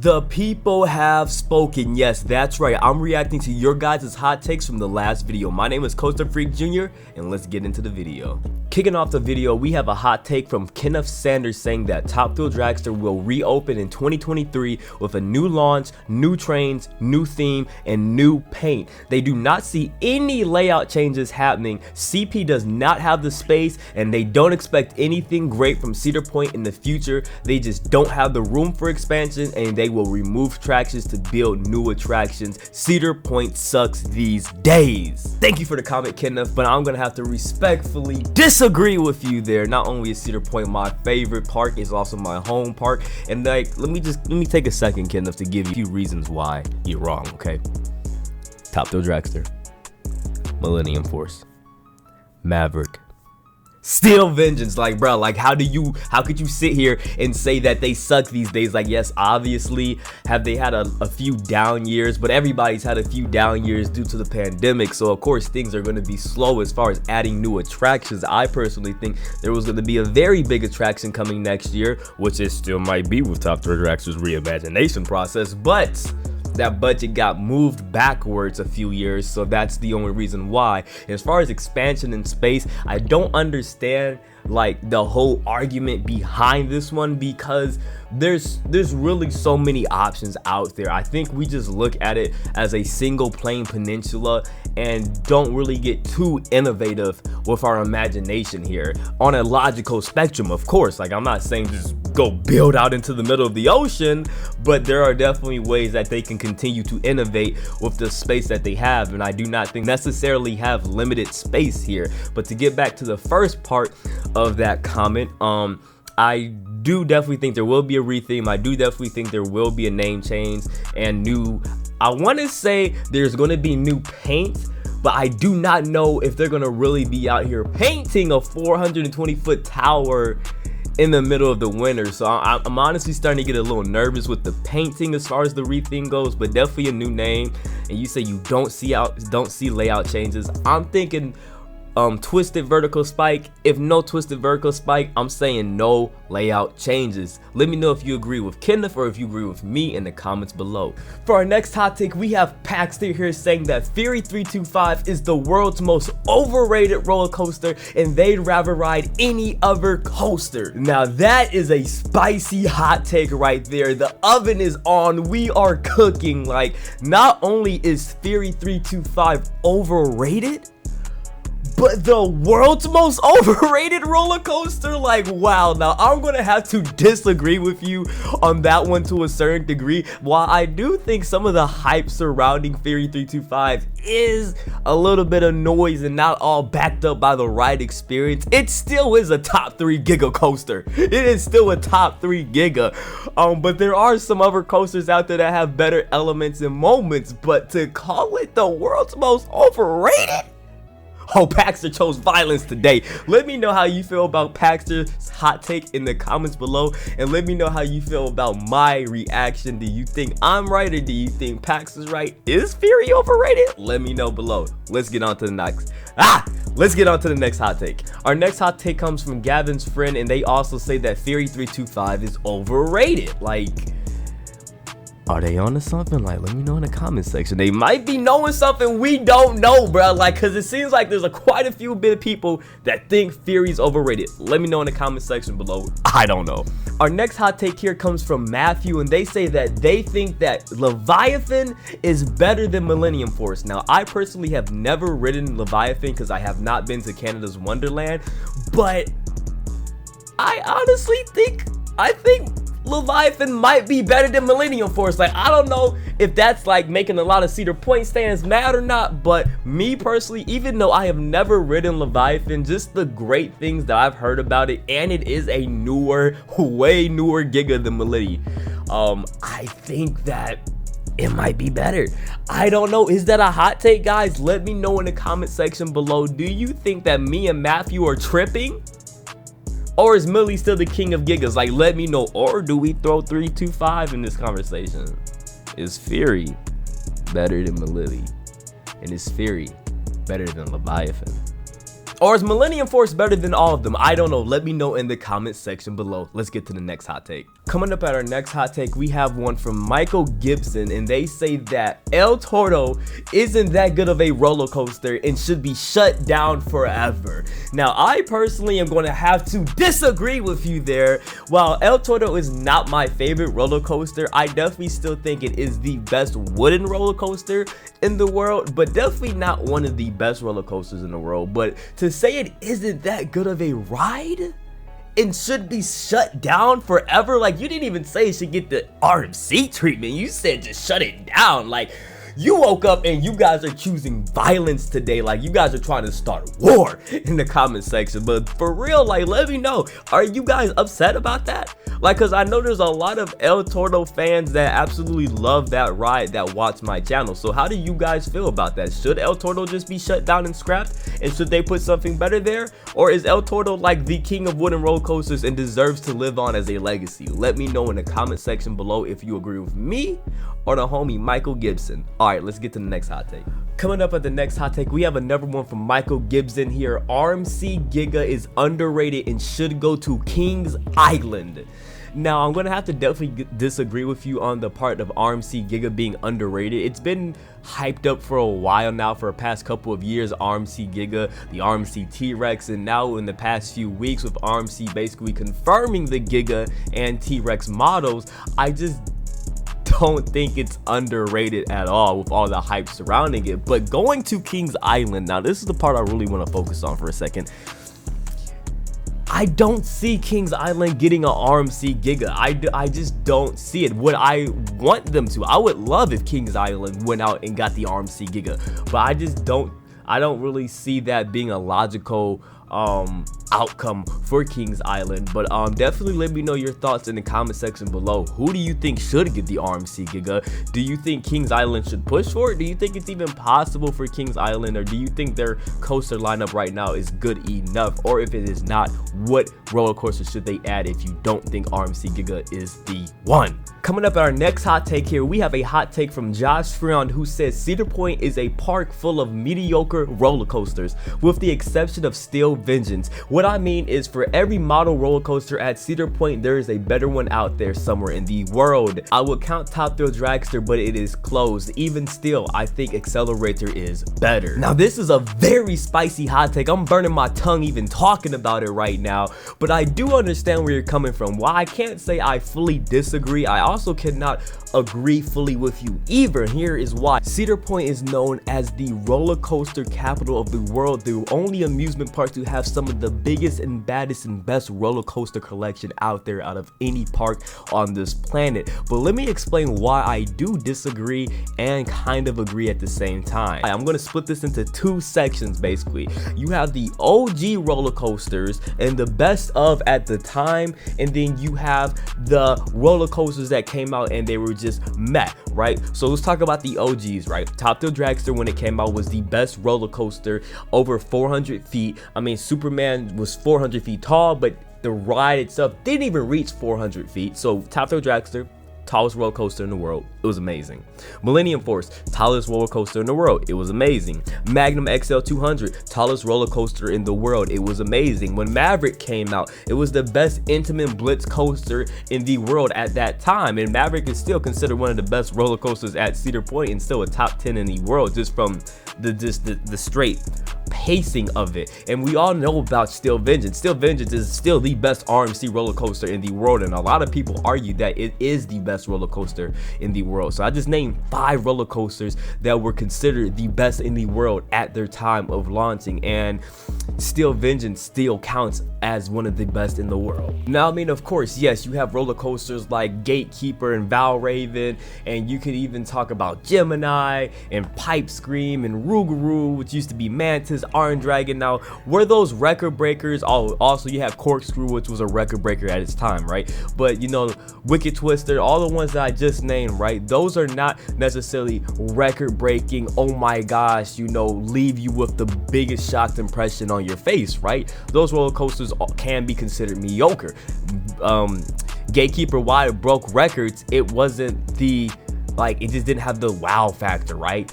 The people have spoken. Yes, that's right. I'm reacting to your guys' hot takes from the last video. My name is Coaster Freak Jr. and let's get into the video. Kicking off the video, we have a hot take from Kenneth Sanders saying that Top Thrill Dragster will reopen in 2023 with a new launch, new trains, new theme, and new paint. They do not see any layout changes happening. CP does not have the space, and they don't expect anything great from Cedar Point in the future. They just don't have the room for expansion, and they will remove attractions to build new attractions. Cedar Point sucks these days. Thank you for the comment, Kenneth, but I'm gonna have to respectfully disagree with you there. Not only is Cedar Point my favorite park, it's also my home park, and like let me take a second, Kenneth, to give you a few reasons why you're wrong. Okay, Top Thrill Dragster, Millennium Force, Maverick, Steel Vengeance. Like, bro, like how could you sit here and say that they suck these days? Like, yes, obviously have they had a few down years, but everybody's had a few down years due to the pandemic, so of course things are going to be slow as far as adding new attractions. I personally think there was going to be a very big attraction coming next year, which it still might be with Top Thrill Dragster's reimagination process, but that budget got moved backwards a few years, so that's the only reason why. As far as expansion in space, I don't understand like the whole argument behind this one, because there's really so many options out there. I think we just look at it as a single plane peninsula and don't really get too innovative with our imagination here on a logical spectrum. Of course, like I'm not saying just go build out into the middle of the ocean, but there are definitely ways that they can continue to innovate with the space that they have, and I do not think necessarily have limited space here. But to get back to the first part of that comment, I do definitely think there will be a retheme. I do definitely think there will be a name change and new, I want to say there's going to be new paint, but I do not know if they're going to really be out here painting a 420-foot tower in the middle of the winter. So I'm honestly starting to get a little nervous with the painting as far as the retheme goes, but definitely a new name. And you say you don't see layout changes. I'm thinking twisted vertical spike. If no twisted vertical spike, I'm saying no layout changes. Let me know if you agree with Kenneth or if you agree with me in the comments below. For our next hot take, we have Paxter here saying that Fury 325 is the world's most overrated roller coaster and they'd rather ride any other coaster. Now that is a spicy hot take right there. The oven is on, we are cooking. Like, not only is Fury 325 overrated, but the world's most overrated roller coaster. Like, wow. Now I'm gonna have to disagree with you on that one to a certain degree. While I do think some of the hype surrounding Fury 325 is a little bit of noise and not all backed up by the ride experience, it still is a top 3 Giga coaster. It is still a top 3 Giga. But there are some other coasters out there that have better elements and moments, but to call it the world's most overrated? Oh, Paxter chose violence today. Let me know how you feel about Paxter's hot take in the comments below, and let me know how you feel about my reaction. Do you think I'm right, or do you think Paxter's right? Is Fury overrated? Let me know below. Let's get on to the next. Let's get on to the next hot take. Our next hot take comes from Gavin's friend, and they also say that Fury 325 is overrated. Like, are they onto something? Like, let me know in the comment section. They might be knowing something we don't know, bro. Like, cause it seems like there's quite a few bit of people that think Fury's overrated. Let me know in the comment section below. I don't know. Our next hot take here comes from Matthew, and they say that they think that Leviathan is better than Millennium Force. Now, I personally have never ridden Leviathan because I have not been to Canada's Wonderland, but I honestly think Leviathan might be better than Millennium Force. Like, I don't know if that's like making a lot of Cedar Point stands mad or not, but me personally, even though I have never ridden Leviathan, just the great things that I've heard about it, and it is a newer, way newer Giga than Millennium, I think that it might be better. I don't know. Is that a hot take, guys? Let me know in the comment section below. Do you think that me and Matthew are tripping? Or is Millie still the king of Gigas? Like, let me know. Or do we throw 325 in this conversation? Is Fury better than Millie? And is Fury better than Leviathan? Or is Millennium Force better than all of them? I don't know. Let me know in the comment section below. Let's get to the next hot take. Coming up at our next hot take, we have one from Michael Gibson, and they say that El Toro isn't that good of a roller coaster and should be shut down forever. Now, I personally am going to have to disagree with you there. While El Toro is not my favorite roller coaster, I definitely still think it is the best wooden roller coaster in the world, but definitely not one of the best roller coasters in the world. But to say it isn't that good of a ride and should be shut down forever, like, you didn't even say it should get the RMC treatment. You said just shut it down. Like, you woke up and you guys are choosing violence today. Like, you guys are trying to start war in the comment section. But for real, like, let me know, are you guys upset about that? Like, cause I know there's a lot of El Toro fans that absolutely love that ride that watch my channel. So how do you guys feel about that? Should El Toro just be shut down and scrapped? And should they put something better there? Or is El Toro like the king of wooden roller coasters and deserves to live on as a legacy? Let me know in the comment section below if you agree with me or the homie Michael Gibson. Alright, let's get to the next hot take. Coming up at the next hot take, we have another one from Michael Gibson here. RMC Giga is underrated and should go to Kings Island. Now, I'm going to have to definitely disagree with you on the part of RMC Giga being underrated. It's been hyped up for a while now, for the past couple of years, RMC Giga, the RMC T-Rex, and now in the past few weeks with RMC basically confirming the Giga and T-Rex models, I just don't think it's underrated at all with all the hype surrounding it. But going to Kings Island, now this is the part I really want to focus on for a second. I don't see Kings Island getting an RMC Giga. I just don't see it. Would I want them to? I would love if Kings Island went out and got the RMC Giga, but I don't really see that being a logical outcome for Kings Island. But definitely let me know your thoughts in the comment section below. Who do you think should get the RMC Giga? Do you think Kings Island should push for it? Do you think it's even possible for Kings Island, or do you think their coaster lineup right now is good enough? Or if it is not, what roller coaster should they add if you don't think RMC Giga is the one? Coming up at our next hot take here, we have a hot take from Josh Freon, who says Cedar Point is a park full of mediocre roller coasters, with the exception of Steel Vengeance. What I mean is, for every model roller coaster at Cedar Point, there is a better one out there somewhere in the world. I would count Top Thrill Dragster, but it is closed. Even still, I think Accelerator is better. Now, this is a very spicy hot take. I'm burning my tongue even talking about it right now, but I do understand where you're coming from. While I can't say I fully disagree, I also cannot agree fully with you either. Here is why. Cedar Point is known as the roller coaster capital of the world, the only amusement park to have some of the biggest and baddest and best roller coaster collection out there out of any park on this planet. But let me explain why I do disagree and kind of agree at the same time. I'm going to split this into two sections basically. You have the OG roller coasters and the best of at the time, and then you have the roller coasters that came out and they were just meh, right? So let's talk about the OGs, right? Top Thrill Dragster, when it came out, was the best roller coaster, over 400 feet. I mean, Superman was 400 feet tall, but the ride itself didn't even reach 400 feet. So Top Thrill Dragster, tallest roller coaster in the world, it was amazing. Millennium Force, tallest roller coaster in the world, it was amazing. Magnum XL 200, tallest roller coaster in the world, it was amazing. When Maverick came out, it was the best intimate blitz coaster in the world at that time, and Maverick is still considered one of the best roller coasters at Cedar Point and still a top 10 in the world, just from the straight pacing of it. And we all know about Steel Vengeance. Steel Vengeance is still the best RMC roller coaster in the world, and a lot of people argue that it is the best roller coaster in the world. So I just named 5 roller coasters that were considered the best in the world at their time of launching, and Steel Vengeance still counts as one of the best in the world. Now, I mean, of course, yes, you have roller coasters like Gatekeeper and Valraven, and you could even talk about Gemini and Pipe Scream and Rougarou, which used to be Mantis, Iron Dragon. Now, were those record breakers? Also, you have Corkscrew, which was a record breaker at its time, right? But you know, Wicked Twister, all the ones that I just named, right? Those are not necessarily record breaking, oh my gosh, you know, leave you with the biggest shocked impression on your face, right? Those roller coasters can be considered mediocre. Gatekeeper, why it broke records, it wasn't the, like, it just didn't have the wow factor, right?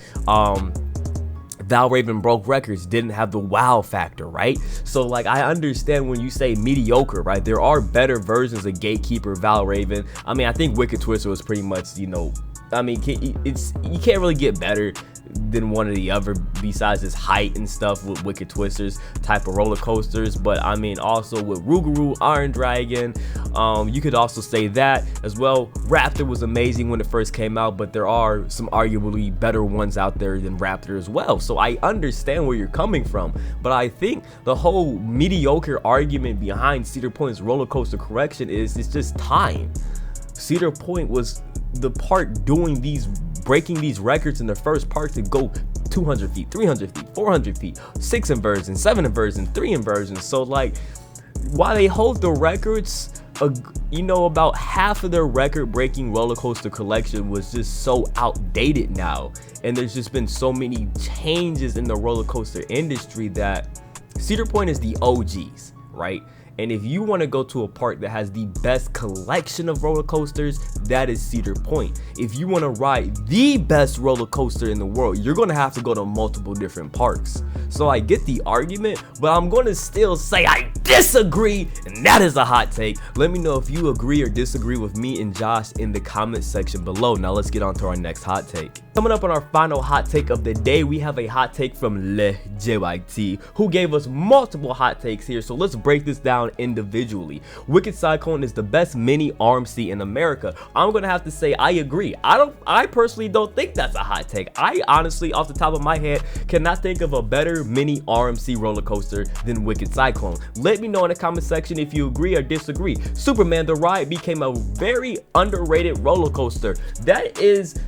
Valraven broke records, didn't have the wow factor, right? So like I understand when you say mediocre, right? There are better versions of Gatekeeper, Valraven. I mean, I think Wicked Twister was pretty much, you know, I mean, you can't really get better than one or the other besides its height and stuff with Wicked Twisters type of roller coasters. But I mean, also with Rougarou, Iron Dragon, you could also say that as well. Raptor was amazing when it first came out, but there are some arguably better ones out there than Raptor as well. So I understand where you're coming from, but I think the whole mediocre argument behind Cedar Point's roller coaster correction is it's just time. Cedar Point was the park breaking these records in the first park to go 200 feet, 300 feet, 400 feet, 6 inversions, 7 inversions, 3 inversions. So like, while they hold the records, you know, about half of their record-breaking roller coaster collection was just so outdated now, and there's just been so many changes in the roller coaster industry that Cedar Point is the OGs, right? And if you want to go to a park that has the best collection of roller coasters, that is Cedar Point. If you want to ride the best roller coaster in the world, you're going to have to go to multiple different parks. So I get the argument, but I'm going to still say I disagree, and that is a hot take. Let me know if you agree or disagree with me and Josh in the comment section below. Now let's get on to our next hot take. Coming up on our final hot take of the day, we have a hot take from Le JYT, who gave us multiple hot takes here. So let's break this down individually. Wicked Cyclone is the best mini RMC in America. I'm gonna have to say I agree. I personally don't think that's a hot take. I honestly, off the top of my head, cannot think of a better mini RMC roller coaster than Wicked Cyclone. Let me know in the comment section if you agree or disagree. Superman the Ride became a very underrated roller coaster. That is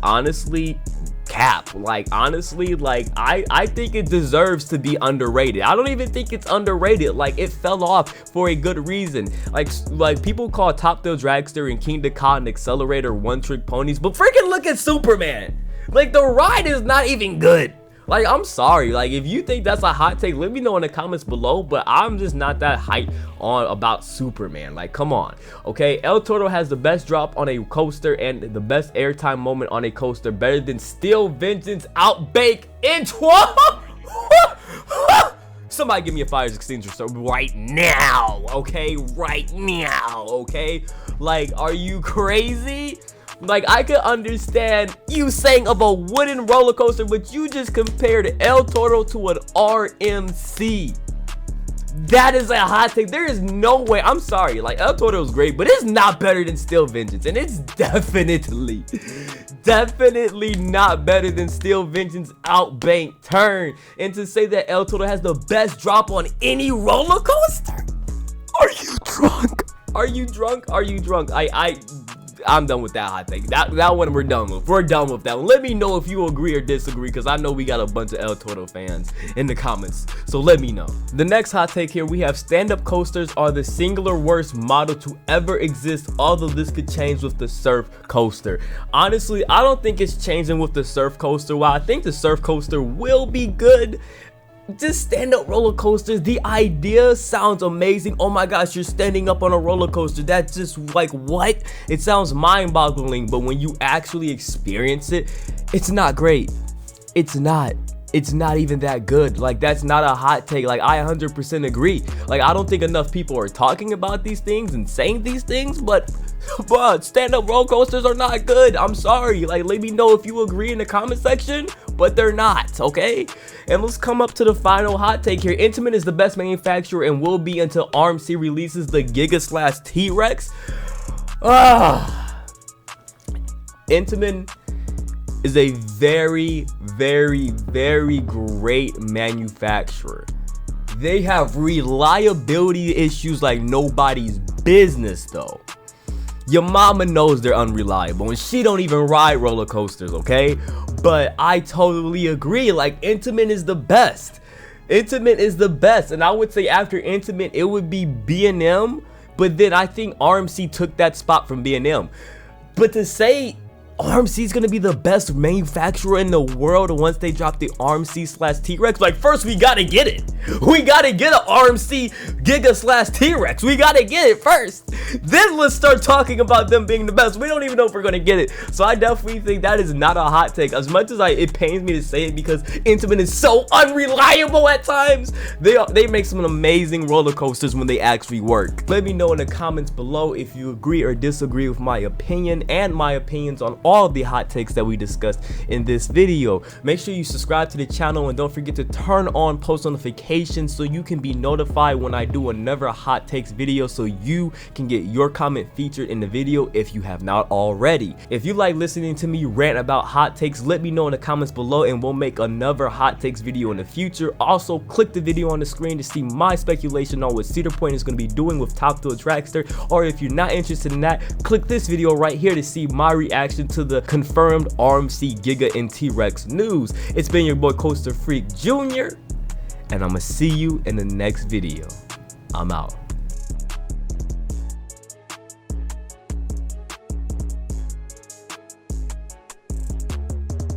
honestly cap. Like honestly, like I think it deserves to be underrated. I don't even think it's underrated. Like it fell off for a good reason. Like people call Thrill Dragster and King Ka and Accelerator one-trick ponies, but freaking look at Superman. Like the ride is not even good. Like, I'm sorry, like, if you think that's a hot take, let me know in the comments below, but I'm just not that hyped on about Superman. Like, come on, okay? El Toro has the best drop on a coaster and the best airtime moment on a coaster, better than Steel Vengeance Outbake in 12. Somebody give me a fire extinguisher right now, okay? Right now, okay? Like, are you crazy? Like, I could understand you saying of a wooden roller coaster, but you just compared El Toro to an RMC. That is a hot take. There is no way. I'm sorry. Like, El Toro is great, but it's not better than Steel Vengeance. And it's definitely not better than Steel Vengeance Outbank Turn. And to say that El Toro has the best drop on any roller coaster? Are you drunk? Are you drunk? Are you drunk? I'm done with that hot take. That one we're done with. We're done with that one. Let me know if you agree or disagree, because I know we got a bunch of El Toro fans in the comments. So let me know. The next hot take here, we have stand-up coasters are the singular worst model to ever exist, although this could change with the surf coaster. Honestly, I don't think it's changing with the surf coaster. While I think the surf coaster will be good, just stand-up roller coasters, the idea sounds amazing. Oh my gosh, you're standing up on a roller coaster. That's just like, what? It sounds mind-boggling, but when you actually experience it, it's not great. It's not even that good. Like, that's not a hot take. Like, I 100% agree. Like, I don't think enough people are talking about these things and saying these things, but stand-up roller coasters are not good. I'm sorry. Like, let me know if you agree in the comment section, but they're not, okay? And let's come up to the final hot take here. Intamin is the best manufacturer and will be until RMC releases the Giga / T-Rex. Intamin is a very, very, very great manufacturer. They have reliability issues like nobody's business though. Your mama knows they're unreliable and she don't even ride roller coasters, okay? But I totally agree. Like, Intamin is the best. Intamin is the best. And I would say after Intamin, it would be B&M. But then I think RMC took that spot from B&M. But to say RMC is gonna be the best manufacturer in the world once they drop the RMC/T-Rex. Like, first we gotta get it. We gotta get an RMC Giga/T-Rex. We gotta get it first. Then let's start talking about them being the best. We don't even know if we're gonna get it. So I definitely think that is not a hot take. As much as it pains me to say it because Intamin is so unreliable at times. They make some amazing roller coasters when they actually work. Let me know in the comments below if you agree or disagree with my opinion and my opinions on all of the hot takes that we discussed in this video. Make sure you subscribe to the channel and don't forget to turn on post notifications so you can be notified when I do another hot takes video, so you can get your comment featured in the video if you have not already. If you like listening to me rant about hot takes, let me know in the comments below and we'll make another hot takes video in the future. Also, click the video on the screen to see my speculation on what Cedar Point is going to be doing with Thrill Dragster, or if you're not interested in that, click this video right here to see my reaction to the confirmed RMC Giga and T-Rex news. It's been your boy Coaster Freak Jr., and I'm gonna see you in the next video. I'm out.